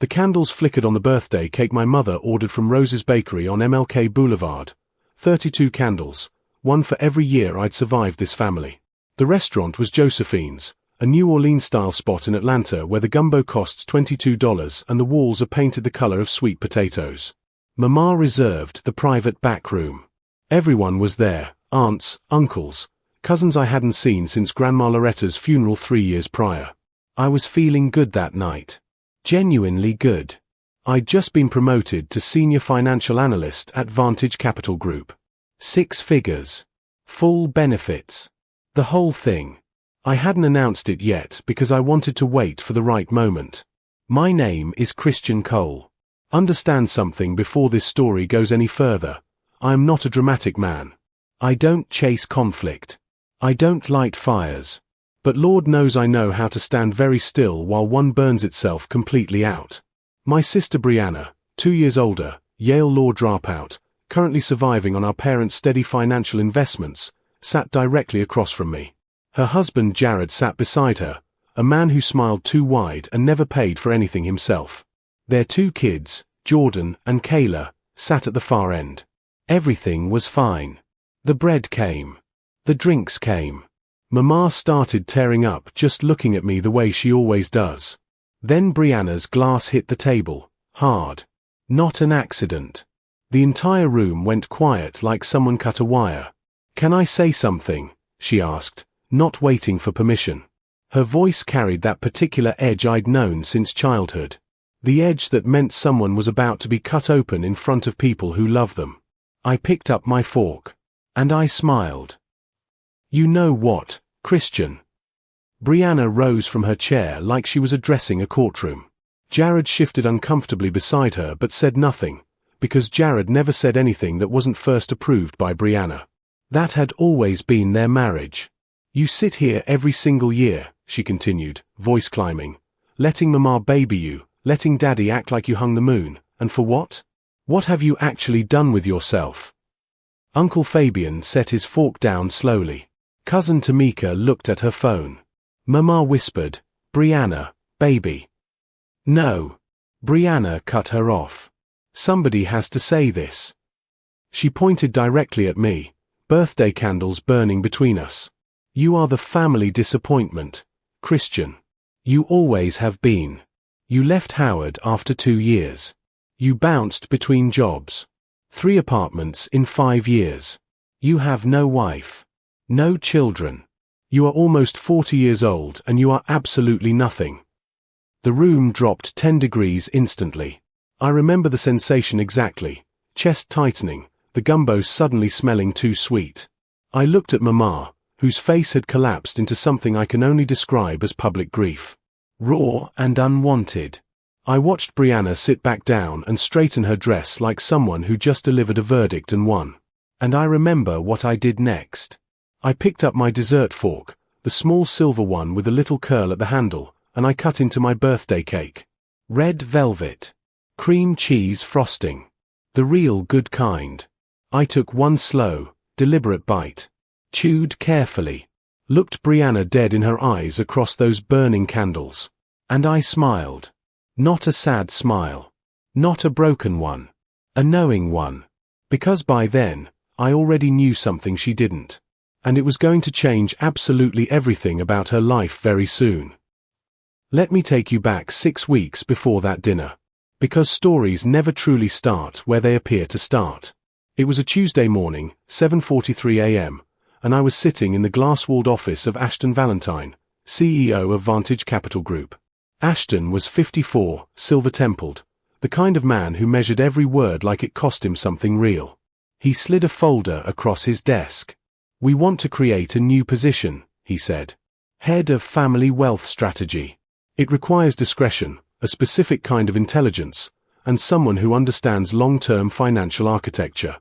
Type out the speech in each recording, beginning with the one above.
The candles flickered on the birthday cake my mother ordered from Rose's Bakery on MLK Boulevard. 32 candles, one for every year I'd survived this family. The restaurant was Josephine's, a New Orleans-style spot in Atlanta where the gumbo costs $22 and the walls are painted the color of sweet potatoes. Mama reserved the private back room. Everyone was there, aunts, uncles, cousins I hadn't seen since Grandma Loretta's funeral 3 years prior. I was feeling good that night. Genuinely good. I'd just been promoted to senior financial analyst at Vantage Capital Group. 6 figures. Full benefits. The whole thing. I hadn't announced it yet because I wanted to wait for the right moment. My name is Christian Cole. Understand something before this story goes any further. I am not a dramatic man. I don't chase conflict. I don't light fires. But Lord knows I know how to stand very still while one burns itself completely out. My sister Brianna, 2 years older, Yale law dropout, currently surviving on our parents' steady financial investments, sat directly across from me. Her husband Jared sat beside her, a man who smiled too wide and never paid for anything himself. Their 2 kids, Jordan and Kayla, sat at the far end. Everything was fine. The bread came. The drinks came. Mama started tearing up just looking at me the way she always does. Then Brianna's glass hit the table, hard. Not an accident. The entire room went quiet like someone cut a wire. "Can I say something?" she asked, not waiting for permission. Her voice carried that particular edge I'd known since childhood. The edge that meant someone was about to be cut open in front of people who love them. I picked up my fork. And I smiled. "You know what, Christian?" Brianna rose from her chair like she was addressing a courtroom. Jared shifted uncomfortably beside her but said nothing, because Jared never said anything that wasn't first approved by Brianna. That had always been their marriage. "You sit here every single year," she continued, voice climbing, "letting Mama baby you, letting Daddy act like you hung the moon, and for what? What have you actually done with yourself?" Uncle Fabian set his fork down slowly. Cousin Tamika looked at her phone. Mama whispered, "Brianna, baby." "No." Brianna cut her off. "Somebody has to say this." She pointed directly at me, birthday candles burning between us. "You are the family disappointment, Christian. You always have been. You left Howard after 2 years. You bounced between jobs. 3 apartments in 5 years. You have no wife. No children. You are almost 40 years old and you are absolutely nothing." The room dropped 10 degrees instantly. I remember the sensation exactly. Chest tightening, the gumbo suddenly smelling too sweet. I looked at Mama, whose face had collapsed into something I can only describe as public grief. Raw and unwanted. I watched Brianna sit back down and straighten her dress like someone who just delivered a verdict and won. And I remember what I did next. I picked up my dessert fork, the small silver one with a little curl at the handle, and I cut into my birthday cake. Red velvet. Cream cheese frosting. The real good kind. I took one slow, deliberate bite. Chewed carefully. Looked Brianna dead in her eyes across those burning candles. And I smiled. Not a sad smile. Not a broken one. A knowing one. Because by then, I already knew something she didn't. And it was going to change absolutely everything about her life very soon. Let me take you back 6 weeks before that dinner. Because stories never truly start where they appear to start. It was a Tuesday morning, 7:43 a.m., and I was sitting in the glass-walled office of Ashton Valentine, CEO of Vantage Capital Group. Ashton was 54, silver-templed, the kind of man who measured every word like it cost him something real. He slid a folder across his desk. "We want to create a new position," he said. "Head of Family Wealth Strategy. It requires discretion, a specific kind of intelligence, and someone who understands long-term financial architecture."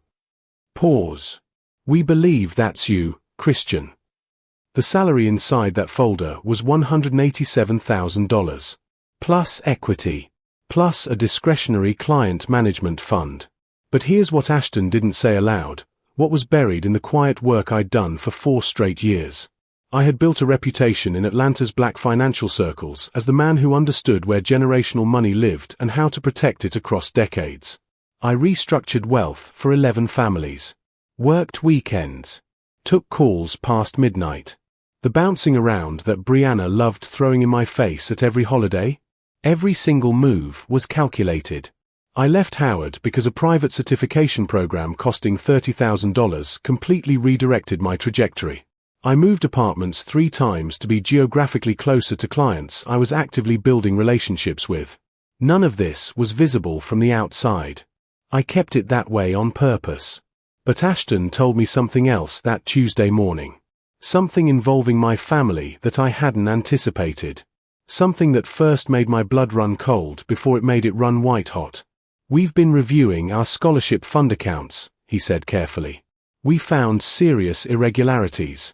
Pause. "We believe that's you, Christian." The salary inside that folder was $187,000. Plus equity. Plus a discretionary client management fund. But here's what Ashton didn't say aloud, what was buried in the quiet work I'd done for 4 straight years. I had built a reputation in Atlanta's black financial circles as the man who understood where generational money lived and how to protect it across decades. I restructured wealth for 11 families. Worked weekends. Took calls past midnight. The bouncing around that Brianna loved throwing in my face at every holiday? Every single move was calculated. I left Howard because a private certification program costing $30,000 completely redirected my trajectory. I moved apartments 3 times to be geographically closer to clients I was actively building relationships with. None of this was visible from the outside. I kept it that way on purpose. But Ashton told me something else that Tuesday morning. Something involving my family that I hadn't anticipated. Something that first made my blood run cold before it made it run white hot. "We've been reviewing our scholarship fund accounts," he said carefully. "We found serious irregularities."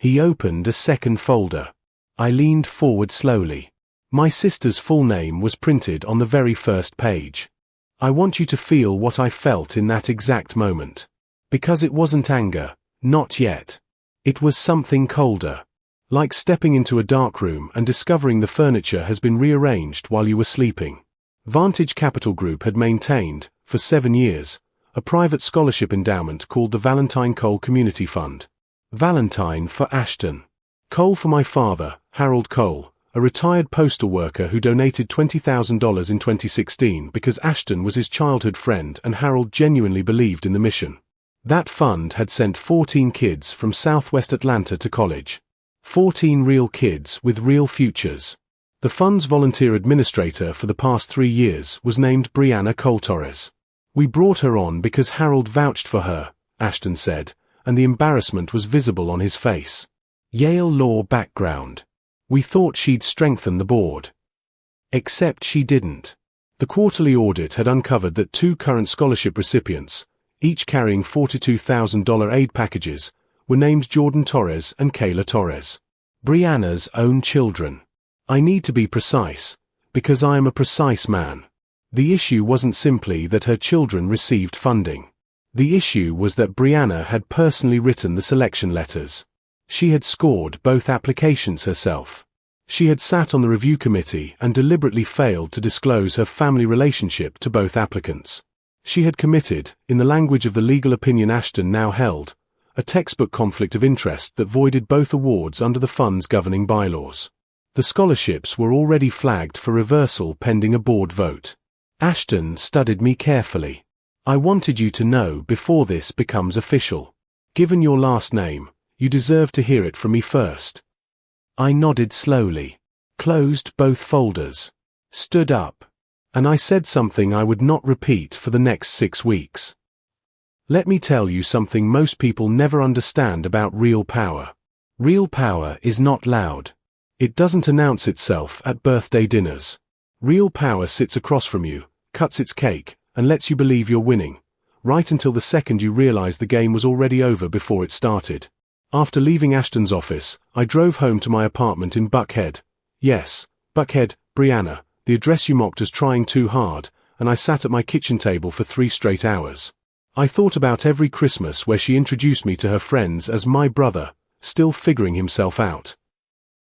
He opened a second folder. I leaned forward slowly. My sister's full name was printed on the very first page. I want you to feel what I felt in that exact moment. Because it wasn't anger, not yet. It was something colder. Like stepping into a dark room and discovering the furniture has been rearranged while you were sleeping. Vantage Capital Group had maintained, for 7 years, a private scholarship endowment called the Valentine Cole Community Fund. Valentine for Ashton. Cole for my father, Harold Cole, a retired postal worker who donated $20,000 in 2016 because Ashton was his childhood friend and Harold genuinely believed in the mission. That fund had sent 14 kids from southwest Atlanta to college. 14 real kids with real futures. The fund's volunteer administrator for the past 3 years was named Brianna Cole-Torres. "We brought her on because Harold vouched for her," Ashton said, and the embarrassment was visible on his face. Yale law background. "We thought she'd strengthen the board." Except she didn't. The quarterly audit had uncovered that 2 current scholarship recipients, each carrying $42,000 aid packages, were named Jordan Torres and Kayla Torres. Brianna's own children. I need to be precise, because I am a precise man. The issue wasn't simply that her children received funding. The issue was that Brianna had personally written the selection letters. She had scored both applications herself. She had sat on the review committee and deliberately failed to disclose her family relationship to both applicants. She had committed, in the language of the legal opinion Ashton now held, a textbook conflict of interest that voided both awards under the fund's governing bylaws. The scholarships were already flagged for reversal pending a board vote. Ashton studied me carefully. "I wanted you to know before this becomes official. Given your last name, you deserve to hear it from me first." I nodded slowly, closed both folders, stood up, and I said something I would not repeat for the next 6 weeks. Let me tell you something most people never understand about real power. Real power is not loud. It doesn't announce itself at birthday dinners. Real power sits across from you, cuts its cake, and lets you believe you're winning, right until the second you realize the game was already over before it started. After leaving Ashton's office, I drove home to my apartment in Buckhead. Yes, Buckhead, Brianna, the address you mocked as trying too hard, and I sat at my kitchen table for 3 straight hours. I thought about every Christmas where she introduced me to her friends as my brother, still figuring himself out.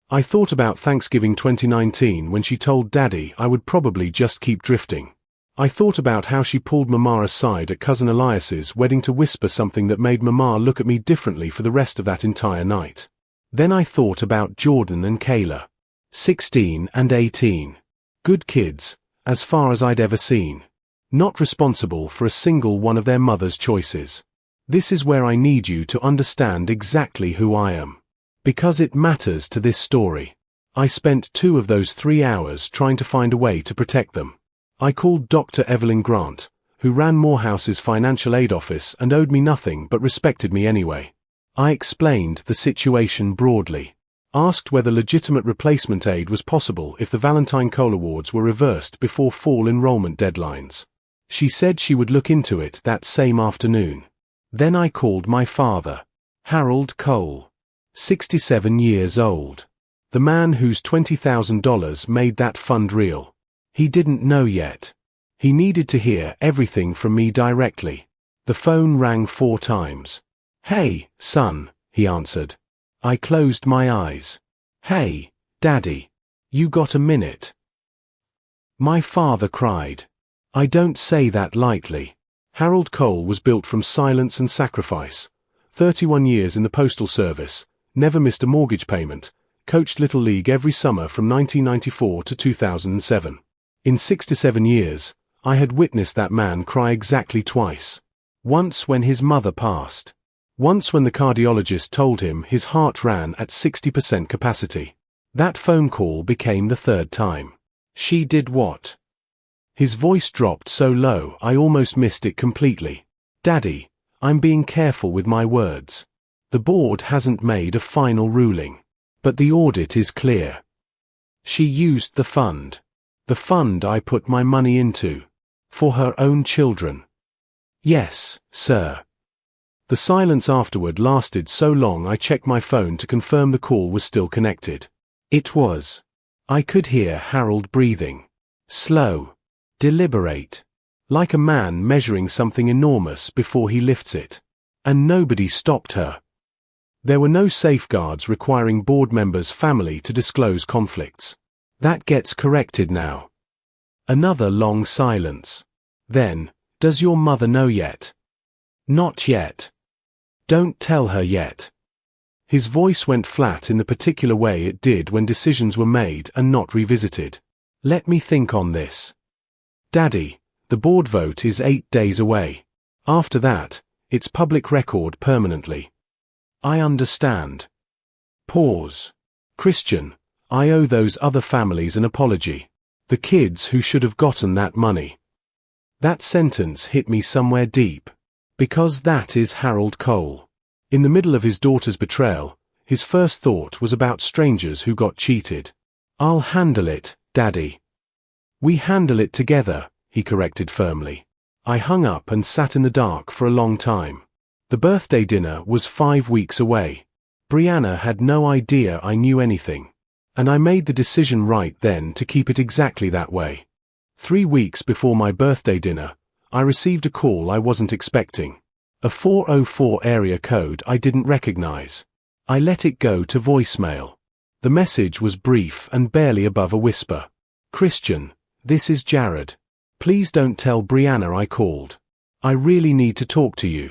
I thought about Thanksgiving 2019 when she told Daddy I would probably just keep drifting. I thought about how she pulled Mama aside at Cousin Elias's wedding to whisper something that made Mama look at me differently for the rest of that entire night. Then I thought about Jordan and Kayla. 16 and 18. Good kids, as far as I'd ever seen. Not responsible for a single one of their mother's choices. This is where I need you to understand exactly who I am. Because it matters to this story. I spent 2 of those 3 hours trying to find a way to protect them. I called Dr. Evelyn Grant, who ran Morehouse's financial aid office and owed me nothing but respected me anyway. I explained the situation broadly. Asked whether legitimate replacement aid was possible if the Valentine Cole Awards were reversed before fall enrollment deadlines. She said she would look into it that same afternoon. Then I called my father, Harold Cole, 67 years old. The man whose $20,000 made that fund real. He didn't know yet. He needed to hear everything from me directly. The phone rang 4 times. "Hey, son," he answered. I closed my eyes. Hey, Daddy. You got a minute? My father cried. I don't say that lightly. Harold Cole was built from silence and sacrifice. 31 years in the postal service, never missed a mortgage payment, coached Little League every summer from 1994 to 2007. In 67 years, I had witnessed that man cry exactly twice. Once when his mother passed. Once when the cardiologist told him his heart ran at 60% capacity. That phone call became the third time. She did what? His voice dropped so low I almost missed it completely. Daddy, I'm being careful with my words. The board hasn't made a final ruling. But the audit is clear. She used the fund. The fund I put my money into. For her own children. Yes, sir. The silence afterward lasted so long I checked my phone to confirm the call was still connected. It was. I could hear Harold breathing. Slow. Deliberate. Like a man measuring something enormous before he lifts it. And nobody stopped her. There were no safeguards requiring board members' family to disclose conflicts. That gets corrected now. Another long silence. Then, does your mother know yet? Not yet. Don't tell her yet. His voice went flat in the particular way it did when decisions were made and not revisited. Let me think on this. Daddy, the board vote is 8 days away. After that, it's public record permanently. I understand. Pause. Christian, I owe those other families an apology. The kids who should have gotten that money. That sentence hit me somewhere deep. Because that is Harold Cole. In the middle of his daughter's betrayal, his first thought was about strangers who got cheated. I'll handle it, Daddy. We handle it together, he corrected firmly. I hung up and sat in the dark for a long time. The birthday dinner was 5 weeks away. Brianna had no idea I knew anything. And I made the decision right then to keep it exactly that way. 3 weeks before my birthday dinner, I received a call I wasn't expecting. A 404 area code I didn't recognize. I let it go to voicemail. The message was brief and barely above a whisper. Christian, this is Jared. Please don't tell Brianna I called. I really need to talk to you.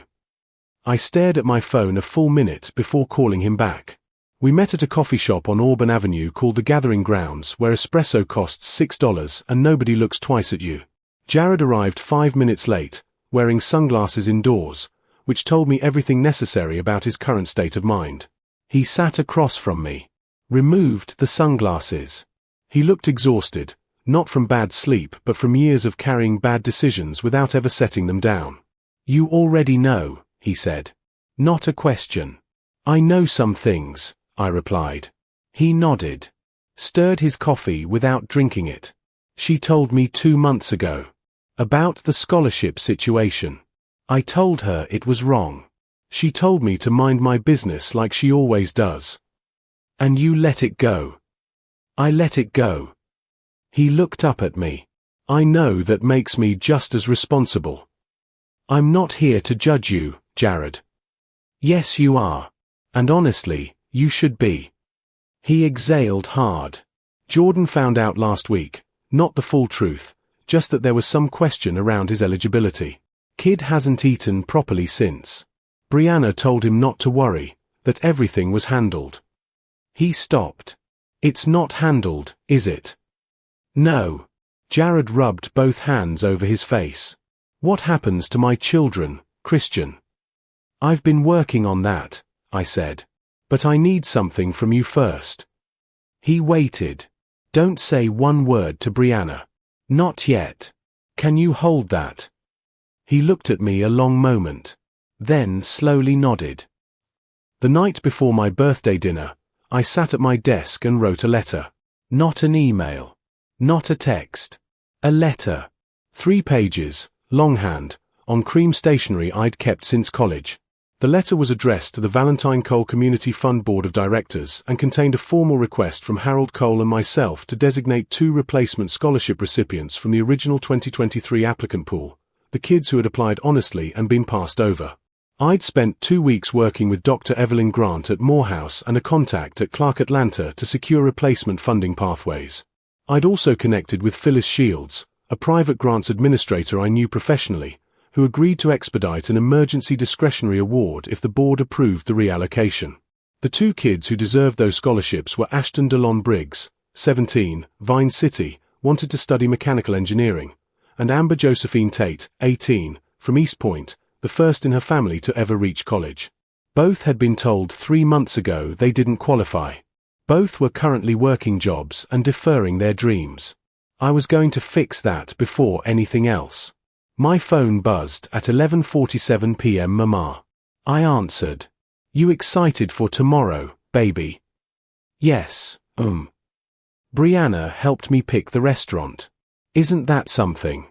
I stared at my phone a full minute before calling him back. We met at a coffee shop on Auburn Avenue called The Gathering Grounds where espresso costs $6 and nobody looks twice at you. Jared arrived 5 minutes late, wearing sunglasses indoors, which told me everything necessary about his current state of mind. He sat across from me. Removed the sunglasses. He looked exhausted, not from bad sleep but from years of carrying bad decisions without ever setting them down. You already know, he said. Not a question. I know some things, I replied. He nodded. Stirred his coffee without drinking it. She told me 2 months ago. About the scholarship situation. I told her it was wrong. She told me to mind my business like she always does. And you let it go. I let it go. He looked up at me. I know that makes me just as responsible. I'm not here to judge you, Jared. Yes, you are. And honestly, you should be. He exhaled hard. Jordan found out last week, not the full truth, just that there was some question around his eligibility. Kid hasn't eaten properly since. Brianna told him not to worry, that everything was handled. He stopped. It's not handled, is it? No. Jared rubbed both hands over his face. What happens to my children, Christian? I've been working on that, I said. But I need something from you first. He waited. Don't say one word to Brianna. Not yet. Can you hold that? He looked at me a long moment. Then slowly nodded. The night before my birthday dinner, I sat at my desk and wrote a letter. Not an email. Not a text. A letter. 3 pages, longhand, on cream stationery I'd kept since college. The letter was addressed to the Valentine Cole Community Fund Board of Directors and contained a formal request from Harold Cole and myself to designate 2 replacement scholarship recipients from the original 2023 applicant pool, the kids who had applied honestly and been passed over. I'd spent 2 weeks working with Dr. Evelyn Grant at Morehouse and a contact at Clark Atlanta to secure replacement funding pathways. I'd also connected with Phyllis Shields, a private grants administrator I knew professionally, who agreed to expedite an emergency discretionary award if the board approved the reallocation. The 2 kids who deserved those scholarships were Ashton Delon Briggs, 17, Vine City, wanted to study mechanical engineering, and Amber Josephine Tate, 18, from East Point, the first in her family to ever reach college. Both had been told 3 months ago they didn't qualify. Both were currently working jobs and deferring their dreams. I was going to fix that before anything else. My phone buzzed at 11:47 p.m. Mama. I answered. "You excited for tomorrow, baby?" "Yes, Brianna helped me pick the restaurant. Isn't that something?"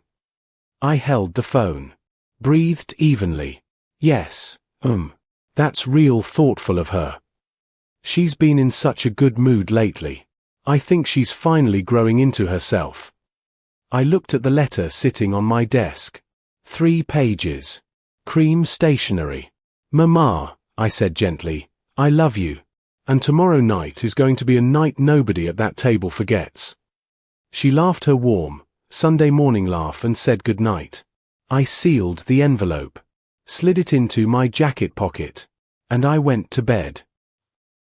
I held the phone. Breathed evenly. "Yes, that's real thoughtful of her. She's been in such a good mood lately. I think she's finally growing into herself." I looked at the letter sitting on my desk. 3 pages. Cream stationery. "Mama," I said gently, "I love you. And tomorrow night is going to be a night nobody at that table forgets." She laughed her warm, Sunday morning laugh and said good night. I sealed the envelope, slid it into my jacket pocket, and I went to bed.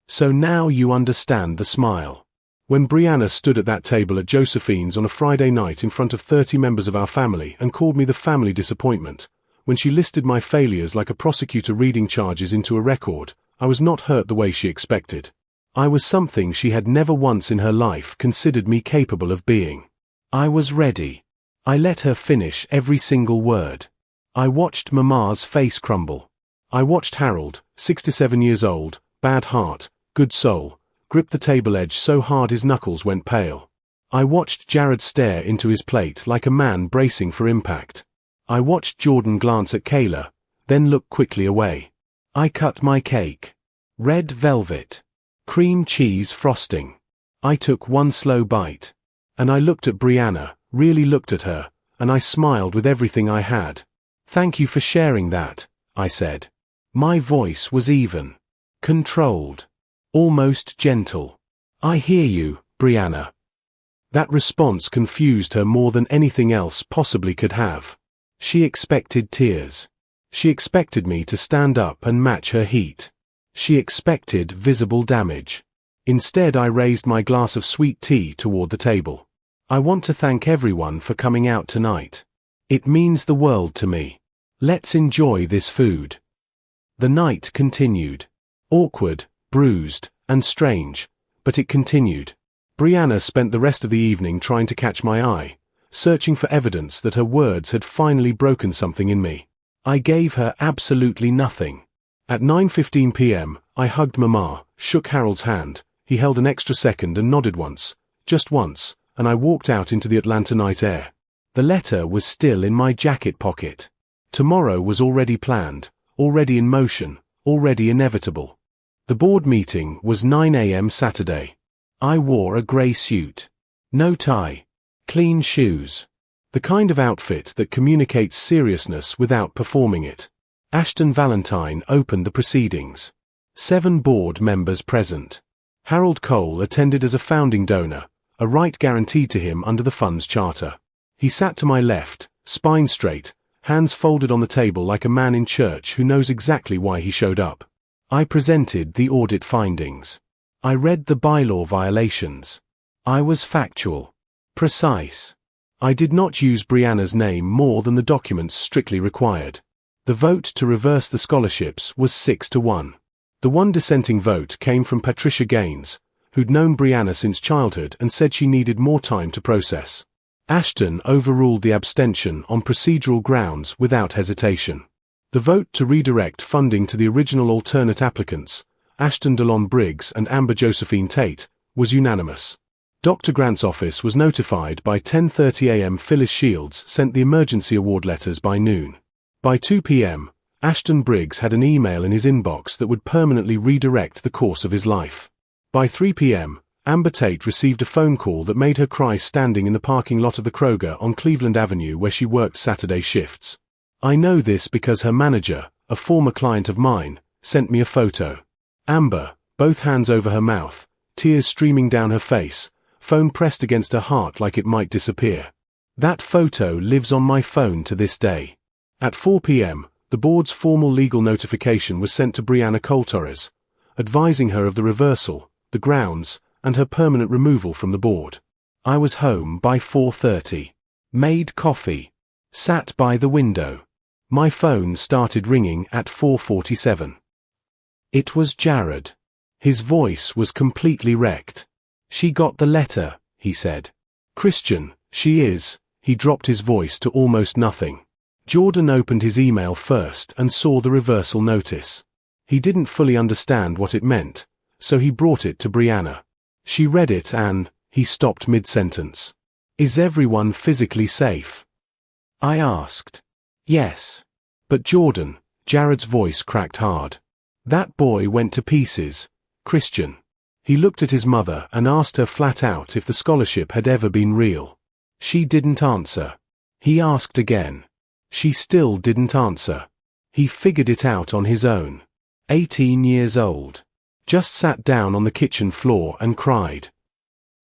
So now you understand the smile. When Brianna stood at that table at Josephine's on a Friday night in front of 30 members of our family and called me the family disappointment, when she listed my failures like a prosecutor reading charges into a record, I was not hurt the way she expected. I was something she had never once in her life considered me capable of being. I was ready. I let her finish every single word. I watched Mama's face crumble. I watched Harold, 67 years old, bad heart, good soul, grip the table edge so hard his knuckles went pale. I watched Jared stare into his plate like a man bracing for impact. I watched Jordan glance at Kayla, then look quickly away. I cut my cake. Red velvet. Cream cheese frosting. I took one slow bite. And I looked at Brianna, really looked at her, and I smiled with everything I had. "Thank you for sharing that," I said. My voice was even. Controlled. Almost gentle. "I hear you, Brianna." That response confused her more than anything else possibly could have. She expected tears. She expected me to stand up and match her heat. She expected visible damage. Instead, I raised my glass of sweet tea toward the table. "I want to thank everyone for coming out tonight. It means the world to me. Let's enjoy this food." The night continued. Awkward, bruised, and strange, but it continued. Brianna spent the rest of the evening trying to catch my eye, searching for evidence that her words had finally broken something in me. I gave her absolutely nothing. At 9:15 p.m., I hugged Mama, shook Harold's hand, he held an extra second and nodded once, just once, and I walked out into the Atlanta night air. The letter was still in my jacket pocket. Tomorrow was already planned, already in motion, already inevitable. The board meeting was 9 a.m. Saturday. I wore a grey suit. No tie. Clean shoes. The kind of outfit that communicates seriousness without performing it. Ashton Valentine opened the proceedings. 7 board members present. Harold Cole attended as a founding donor, a right guaranteed to him under the fund's charter. He sat to my left, spine straight, hands folded on the table like a man in church who knows exactly why he showed up. I presented the audit findings. I read the bylaw violations. I was factual. Precise. I did not use Brianna's name more than the documents strictly required. The vote to reverse the scholarships was 6-1. The one dissenting vote came from Patricia Gaines, who'd known Brianna since childhood and said she needed more time to process. Ashton overruled the abstention on procedural grounds without hesitation. The vote to redirect funding to the original alternate applicants, Ashton Delon Briggs and Amber Josephine Tate, was unanimous. Dr. Grant's office was notified by 10:30 a.m. Phyllis Shields sent the emergency award letters by noon. By 2 p.m., Ashton Briggs had an email in his inbox that would permanently redirect the course of his life. By 3 p.m., Amber Tate received a phone call that made her cry standing in the parking lot of the Kroger on Cleveland Avenue where she worked Saturday shifts. I know this because her manager, a former client of mine, sent me a photo. Amber, both hands over her mouth, tears streaming down her face, phone pressed against her heart like it might disappear. That photo lives on my phone to this day. At 4 p.m., the board's formal legal notification was sent to Brianna Coltorres, advising her of the reversal, the grounds, and her permanent removal from the board. I was home by 4:30. Made coffee. Sat by the window. My phone started ringing at 4:47. It was Jared. His voice was completely wrecked. "She got the letter," he said. "Christian, she is." He dropped his voice to almost nothing. Jordan opened his email first and saw the reversal notice. He didn't fully understand what it meant, so he brought it to Brianna. She read it and he stopped mid-sentence. "Is everyone physically safe?" I asked. "Yes. But Jordan," Jared's voice cracked hard. "That boy went to pieces, Christian." He looked at his mother and asked her flat out if the scholarship had ever been real. She didn't answer. He asked again. She still didn't answer. He figured it out on his own. 18 years old. Just sat down on the kitchen floor and cried.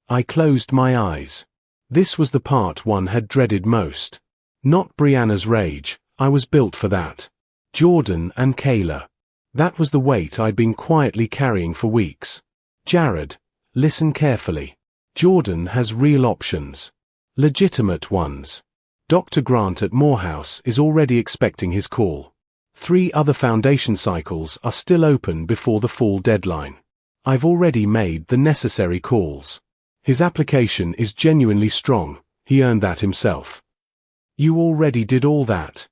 I closed my eyes. This was the part one had dreaded most. Not Brianna's rage, I was built for that. Jordan and Kayla. That was the weight I'd been quietly carrying for weeks. Jared, listen carefully. Jordan has real options. Legitimate ones. Dr. Grant at Morehouse is already expecting his call. 3 other foundation cycles are still open before the fall deadline. I've already made the necessary calls. His application is genuinely strong, he earned that himself. You already did all that?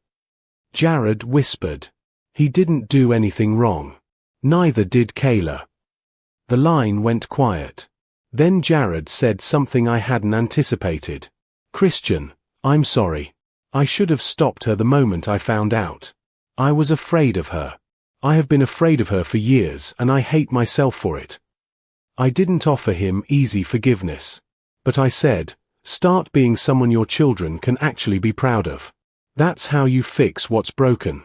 Jared whispered. He didn't do anything wrong. Neither did Kayla. The line went quiet. Then Jared said something I hadn't anticipated. Christian, I'm sorry. I should have stopped her the moment I found out. I was afraid of her. I have been afraid of her for years and I hate myself for it. I didn't offer him easy forgiveness. But I said, start being someone your children can actually be proud of. That's how you fix what's broken.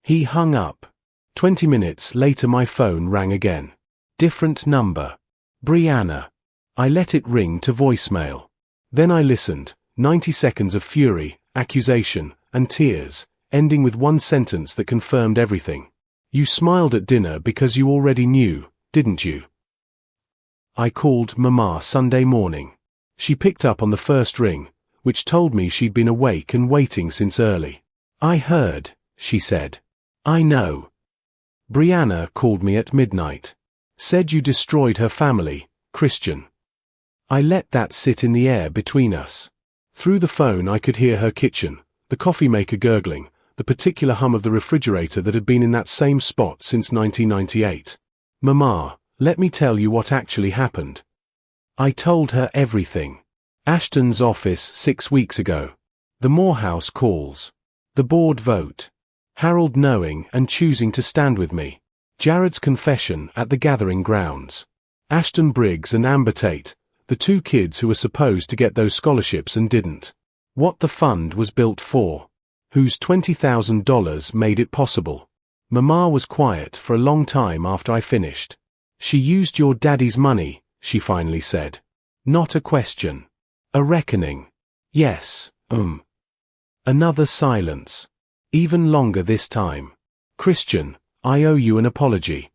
He hung up. 20 minutes later my phone rang again. Different number. Brianna. I let it ring to voicemail. Then I listened, 90 seconds of fury, accusation, and tears, ending with one sentence that confirmed everything. You smiled at dinner because you already knew, didn't you? I called Mama Sunday morning. She picked up on the first ring, which told me she'd been awake and waiting since early. I heard, she said. I know. Brianna called me at midnight. Said you destroyed her family, Christian. I let that sit in the air between us. Through the phone I could hear her kitchen, the coffee maker gurgling, the particular hum of the refrigerator that had been in that same spot since 1998. Mama, let me tell you what actually happened. I told her everything. Ashton's office 6 weeks ago. The Morehouse calls. The board vote. Harold knowing and choosing to stand with me. Jared's confession at the gathering grounds. Ashton Briggs and Amber Tate, the 2 kids who were supposed to get those scholarships and didn't. What the fund was built for. Whose $20,000 made it possible. Mama was quiet for a long time after I finished. She used your daddy's money, she finally said. Not a question. A reckoning. Yes, Another silence. Even longer this time. Christian, I owe you an apology.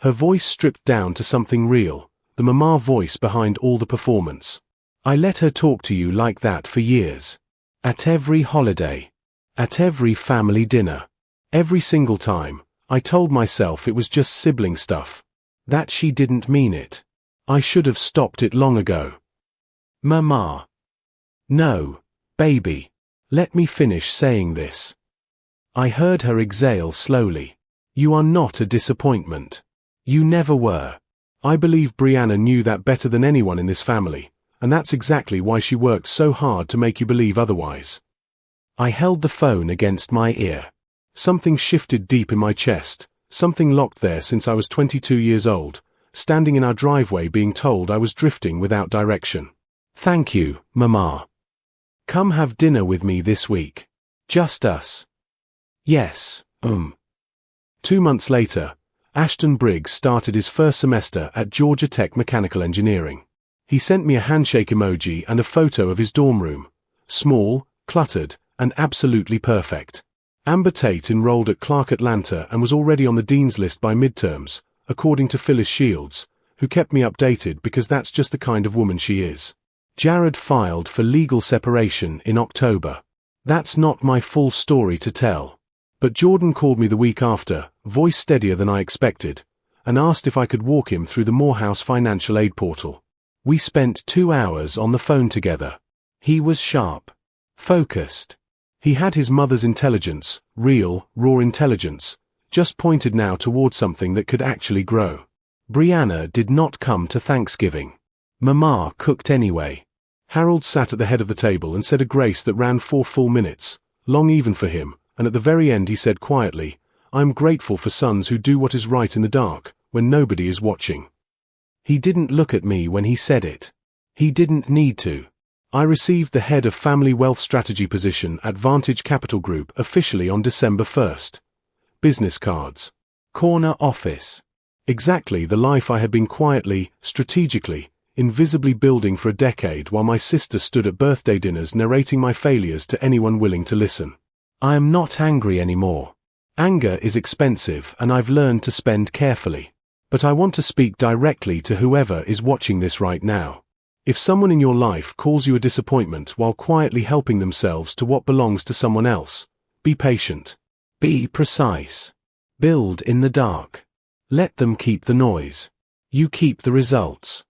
Her voice stripped down to something real, the Mama voice behind all the performance. I let her talk to you like that for years. At every holiday. At every family dinner. Every single time, I told myself it was just sibling stuff. That she didn't mean it. I should have stopped it long ago. Mama. No, baby. Let me finish saying this. I heard her exhale slowly. You are not a disappointment. You never were. I believe Brianna knew that better than anyone in this family, and that's exactly why she worked so hard to make you believe otherwise. I held the phone against my ear. Something shifted deep in my chest, something locked there since I was 22 years old, standing in our driveway being told I was drifting without direction. Thank you, Mama. Come have dinner with me this week. Just us. Yes, 2 months later, Ashton Briggs started his first semester at Georgia Tech Mechanical Engineering. He sent me a handshake emoji and a photo of his dorm room. Small, cluttered, and absolutely perfect. Amber Tate enrolled at Clark Atlanta and was already on the dean's list by midterms, according to Phyllis Shields, who kept me updated because that's just the kind of woman she is. Jared filed for legal separation in October. That's not my full story to tell. But Jordan called me the week after, voice steadier than I expected, and asked if I could walk him through the Morehouse financial aid portal. We spent 2 hours on the phone together. He was sharp. Focused. He had his mother's intelligence, real, raw intelligence, just pointed now toward something that could actually grow. Brianna did not come to Thanksgiving. Mama cooked anyway. Harold sat at the head of the table and said a grace that ran 4 full minutes, long even for him, and at the very end he said quietly, "I'm grateful for sons who do what is right in the dark, when nobody is watching." He didn't look at me when he said it. He didn't need to. I received the head of family wealth strategy position at Vantage Capital Group officially on December 1st. Business cards. Corner office. Exactly the life I had been quietly, strategically, invisibly building for a decade while my sister stood at birthday dinners narrating my failures to anyone willing to listen. I am not angry anymore. Anger is expensive and I've learned to spend carefully. But I want to speak directly to whoever is watching this right now. If someone in your life calls you a disappointment while quietly helping themselves to what belongs to someone else, be patient. Be precise. Build in the dark. Let them keep the noise. You keep the results.